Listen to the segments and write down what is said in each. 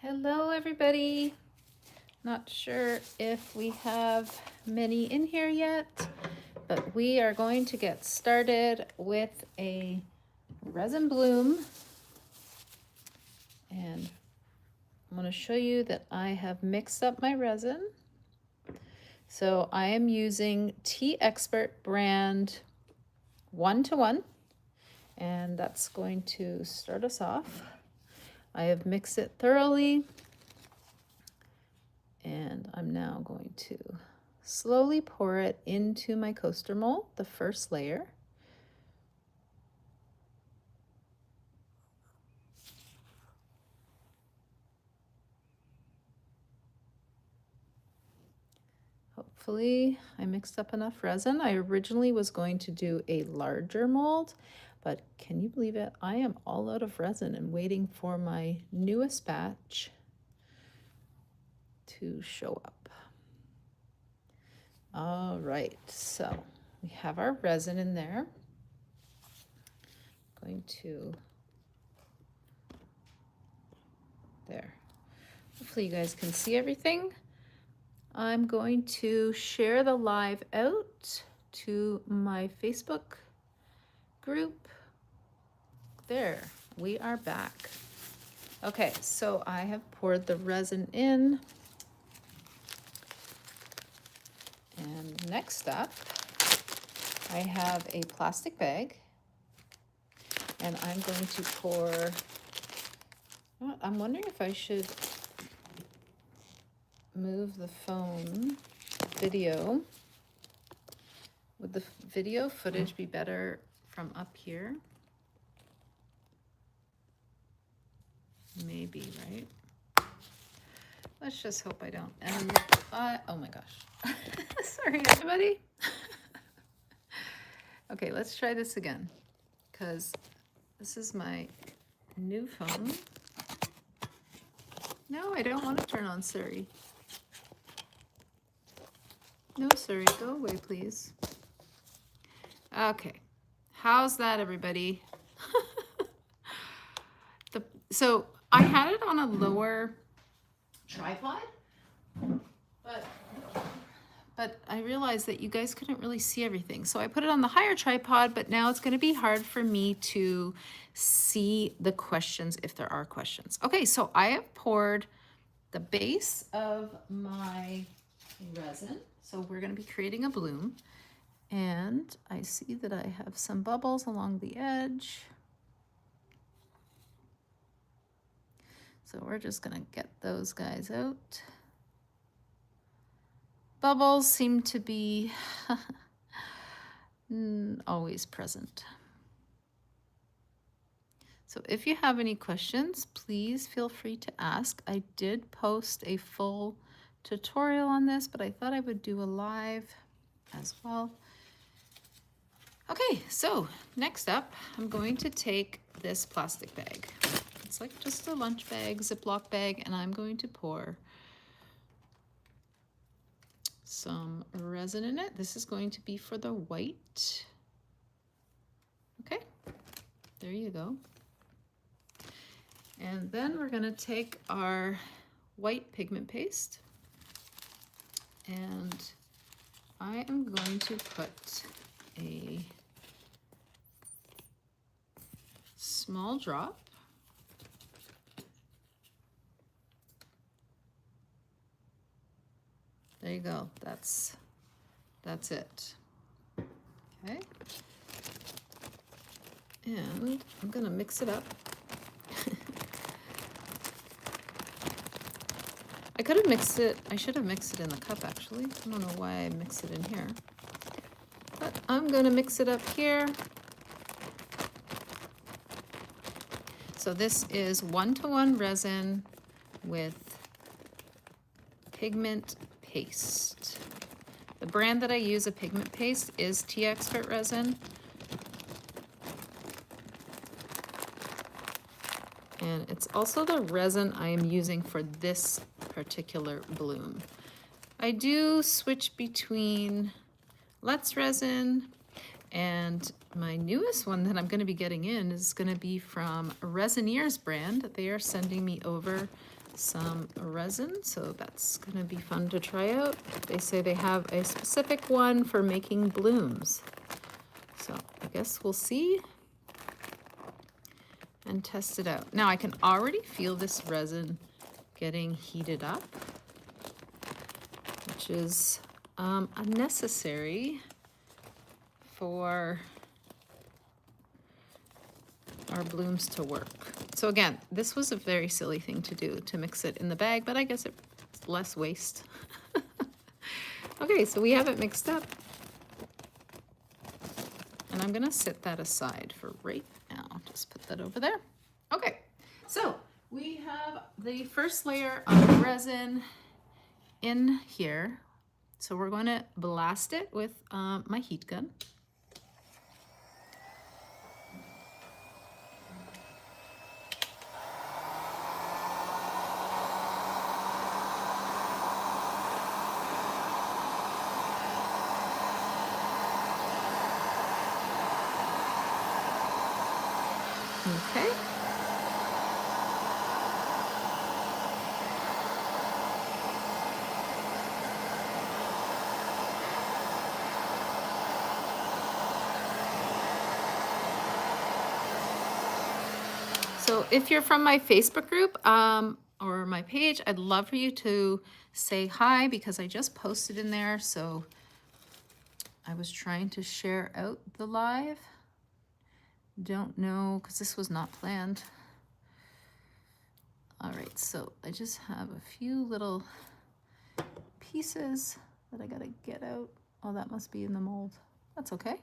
Hello everybody. Not sure if we have many in here yet, but we are going to get started with a resin bloom. And I'm going to show you that I have mixed up my resin. So I am using Tea Expert brand 1:1, and that's going to start us off. I have mixed it thoroughly, and I'm now going to slowly pour it into my coaster mold, the first layer. Hopefully I mixed up enough resin. I originally was going to do a larger mold, but can you believe it? I am all out of resin and waiting for my newest batch to show up. All right, so we have our resin in there. I'm going to, there. Hopefully you guys can see everything. I'm going to share the live out to my Facebook group. There, we are back. Okay, so I have poured the resin in. And next up, I have a plastic bag. And I'm going to pour, I'm wondering if I should move the phone video. Would the video footage be better from up here? Maybe, right? Let's just hope I don't. And oh my gosh. Sorry, everybody. Okay, let's try this again, because this is my new phone. No, I don't want to turn on Siri. No, Siri, go away, please. Okay, how's that, everybody? So I had it on a lower tripod, but I realized that you guys couldn't really see everything. So I put it on the higher tripod, but now it's going to be hard for me to see the questions if there are questions. Okay, so I have poured the base of my resin. So we're going to be creating a bloom. And I see that I have some bubbles along the edge. So we're just going to get those guys out. Bubbles seem to be always present. So if you have any questions, please feel free to ask. I did post a full tutorial on this, but I thought I would do a live as well. Okay, so next up, I'm going to take this plastic bag. It's like just a lunch bag, Ziploc bag, and I'm going to pour some resin in it. This is going to be for the white. Okay, there you go. And then we're going to take our white pigment paste, and I am going to put a small drop there you go. That's it. Okay, and I'm gonna mix it up. I could have mixed it, I should have mixed it in the cup actually. I don't know why I mixed it in here, but I'm gonna mix it up here. So this is 1:1 resin with pigment paste. The brand that I use of pigment paste is Tea Expert resin. And it's also the resin I am using for this particular bloom. I do switch between Let's resin And my newest one that I'm going to be getting in is going to be from Resineers brand. They are sending me over some resin, so that's going to be fun to try out. They say they have a specific one for making blooms. So I guess we'll see and test it out. Now I can already feel this resin getting heated up, which is unnecessary for our blooms to work. So again, this was a very silly thing to do, to mix it in the bag, but I guess it's less waste. Okay, so we have it mixed up. And I'm gonna set that aside for right now. Just put that over there. Okay, so we have the first layer of resin in here. So we're going to blast it with my heat gun. Okay. So if you're from my Facebook group or my page, I'd love for you to say hi because I just posted in there. So I was trying to share out the live. Don't know, because this was not planned. All right, so I just have a few little pieces that I gotta get out. Oh, that must be in the mold. That's okay.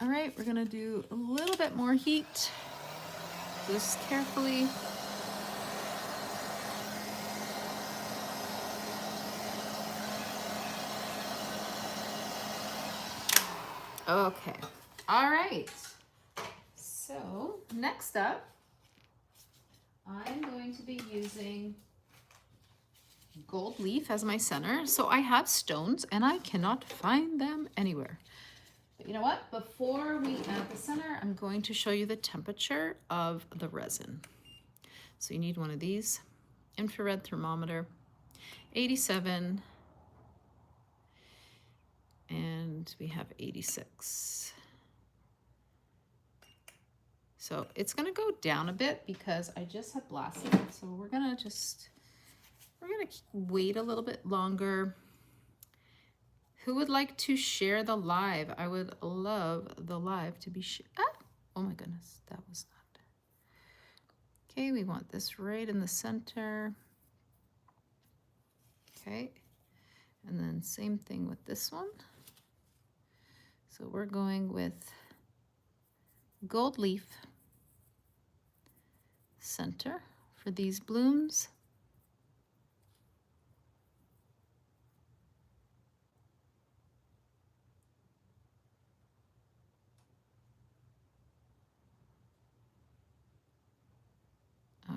All right, we're gonna do a little bit more heat. Just carefully. Okay, all right. So next up, I'm going to be using gold leaf as my center. So I have stones and I cannot find them anywhere. But you know what? Before we add the center, I'm going to show you the temperature of the resin. So you need one of these, infrared thermometer, 87, and we have 86. So it's gonna go down a bit because I just have blasted it. So we're gonna wait a little bit longer. Who would like to share the live? I would love the live to be shared. Oh my goodness, that was not. Okay, we want this right in the center. Okay, and then same thing with this one. So we're going with gold leaf center for these blooms.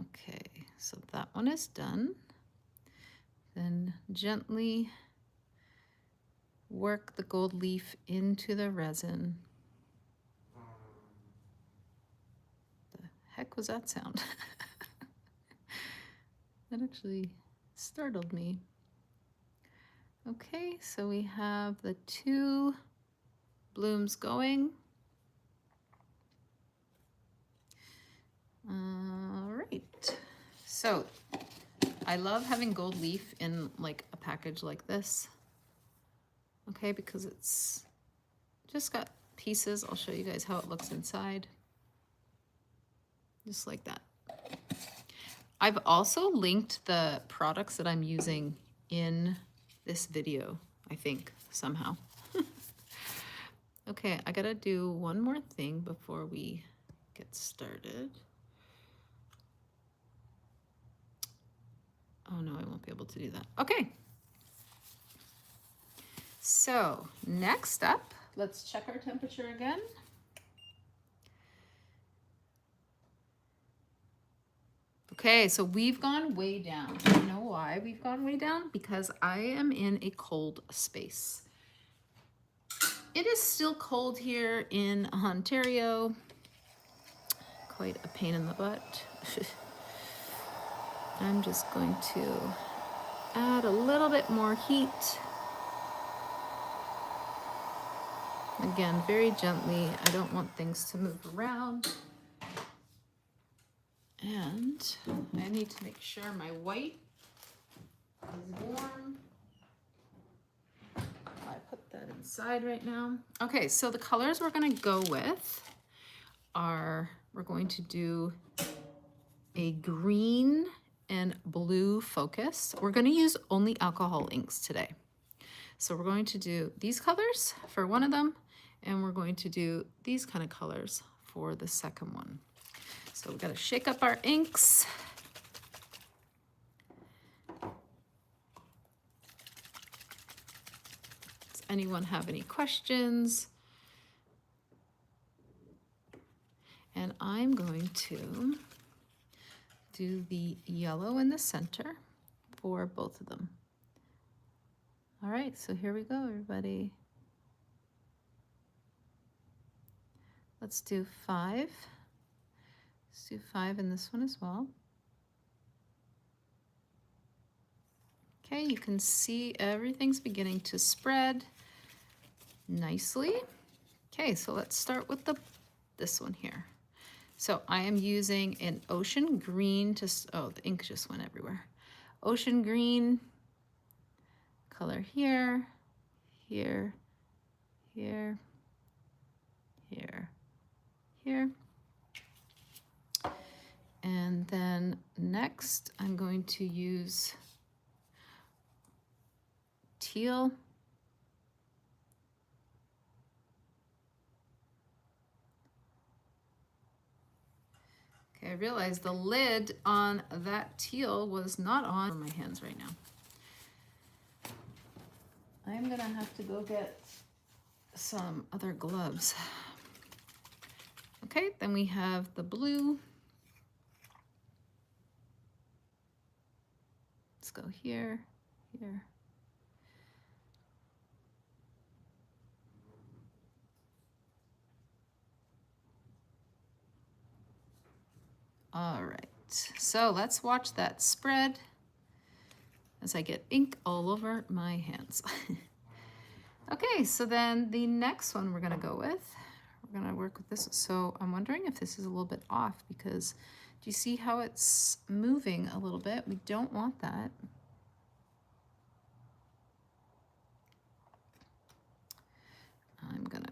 Okay, so that one is done. Then gently work the gold leaf into the resin. The heck was that sound? That actually startled me. Okay, so we have the two blooms going. All right, so I love having gold leaf in like a package like this. Okay, because it's just got pieces. I'll show you guys how it looks inside. Just like that. I've also linked the products that I'm using in this video, I think, somehow. Okay, I gotta do one more thing before we get started. Oh no, I won't be able to do that. Okay. So next up, let's check our temperature again. Okay, so we've gone way down. You know why we've gone way down? Because I am in a cold space. It is still cold here in Ontario. Quite a pain in the butt. I'm just going to add a little bit more heat. Again, very gently. I don't want things to move around. And I need to make sure my white is warm. I put that inside right now. Okay, so the colors we're gonna go with are, we're going to do a green and blue focus. We're gonna use only alcohol inks today. So we're going to do these colors for one of them, and we're going to do these kind of colors for the second one. So we've got to shake up our inks. Does anyone have any questions? And I'm going to do the yellow in the center for both of them. All right, so here we go, everybody. Let's do 5. Let's do 5 in this one as well. Okay, you can see everything's beginning to spread nicely. Okay, so let's start with this one here. So I am using an ocean green to, oh, the ink just went everywhere. Ocean green color here, here, here, here, here. And then next I'm going to use teal. Okay, I realized the lid on that teal was not on my hands right now. I'm gonna have to go get some other gloves. Okay, then we have the blue. Let's go here, here. All right, so let's watch that spread as I get ink all over my hands. Okay, so then the next one we're gonna go with, we're gonna work with this. So I'm wondering if this is a little bit off, because do you see how it's moving a little bit? We don't want that. I'm gonna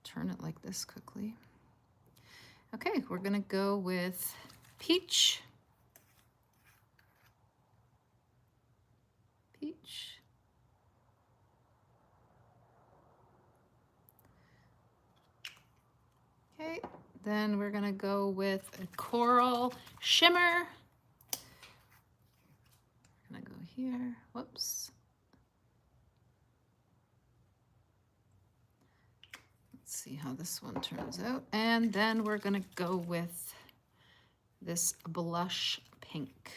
turn it like this quickly. Okay, we're gonna go with peach. Peach. Okay, then we're gonna go with a coral shimmer. I'm gonna go here, whoops. Let's see how this one turns out. And then we're gonna go with this blush pink.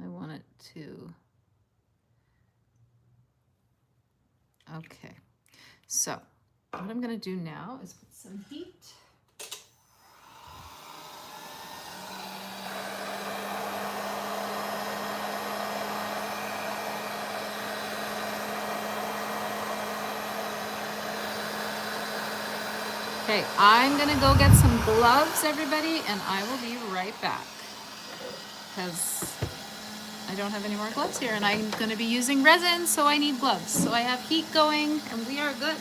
I want it to, okay. So what I'm gonna do now is put some heat. Okay, I'm gonna go get some gloves, everybody, and I will be right back, because I don't have any more gloves here, and I'm gonna be using resin, so I need gloves. So I have heat going, and we are good.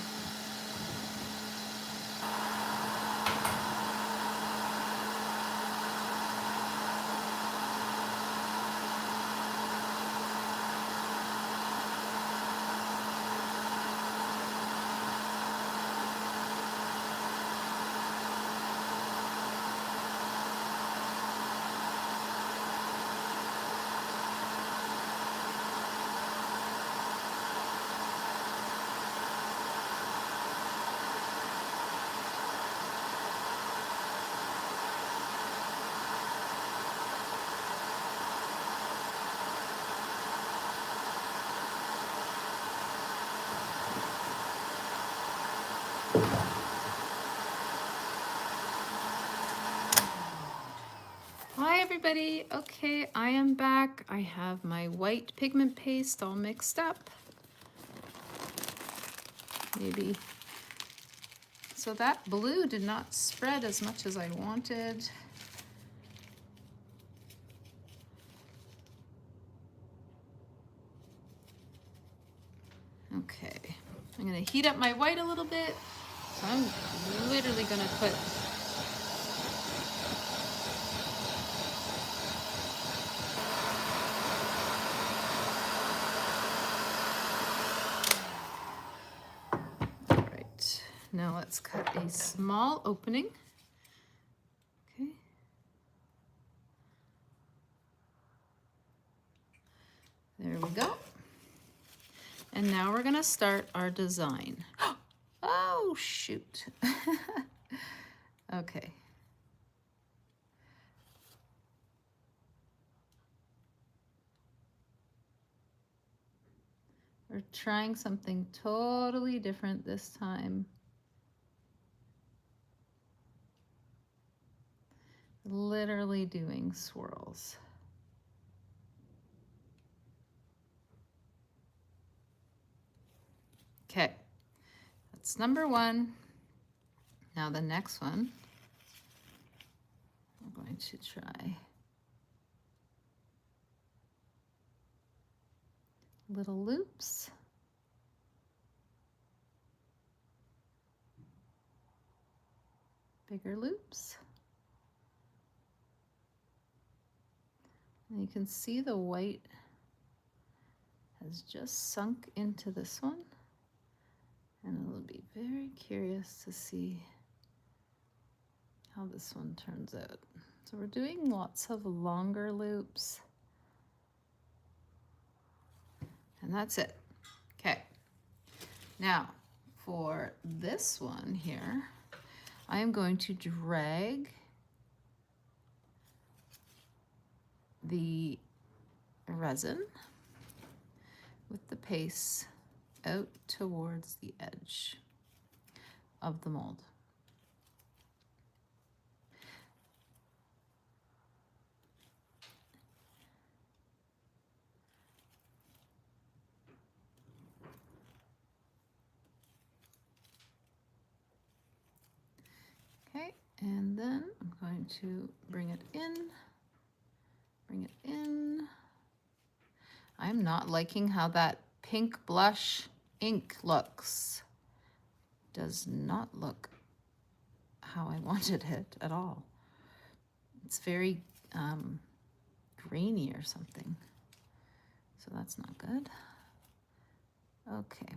Hi everybody. Okay, I am back. I have my white pigment paste all mixed up. Maybe. So that blue did not spread as much as I wanted. Okay, I'm gonna heat up my white a little bit. So I'm literally gonna put now let's cut a small opening. Okay. There we go. And now we're gonna start our design. Oh, shoot. Okay. We're trying something totally different this time. Literally doing swirls. Okay, that's number one. Now the next one, I'm going to try little loops. Bigger loops. And you can see the white has just sunk into this one. And I'll be very curious to see how this one turns out. So we're doing lots of longer loops. And that's it. Okay. Now, for this one here, I am going to drag the resin with the paste out towards the edge of the mold. Okay, and then I'm going to bring it in, bring it in. I'm not liking how that pink blush ink looks. Does not look how I wanted it at all. It's very grainy or something. So that's not good. Okay.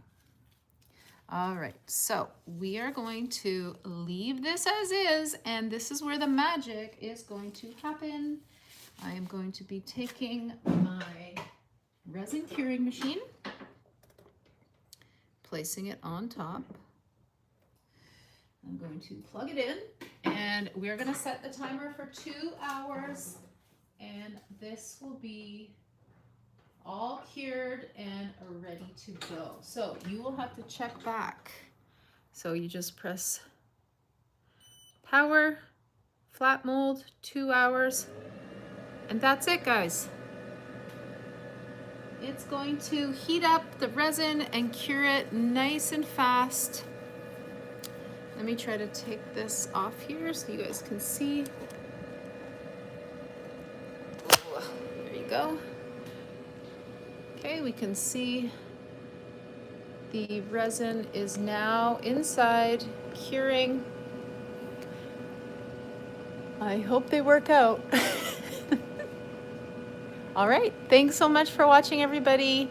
All right, so we are going to leave this as is, and this is where the magic is going to happen. I am going to be taking my resin curing machine, placing it on top. I'm going to plug it in, and we're going to set the timer for 2 hours, and this will be all cured and ready to go. So you will have to check back. So you just press power, flat mold, 2 hours, and that's it, guys. It's going to heat up the resin and cure it nice and fast. Let me try to take this off here so you guys can see. There you go. Okay, we can see the resin is now inside, curing. I hope they work out. All right, thanks so much for watching, everybody.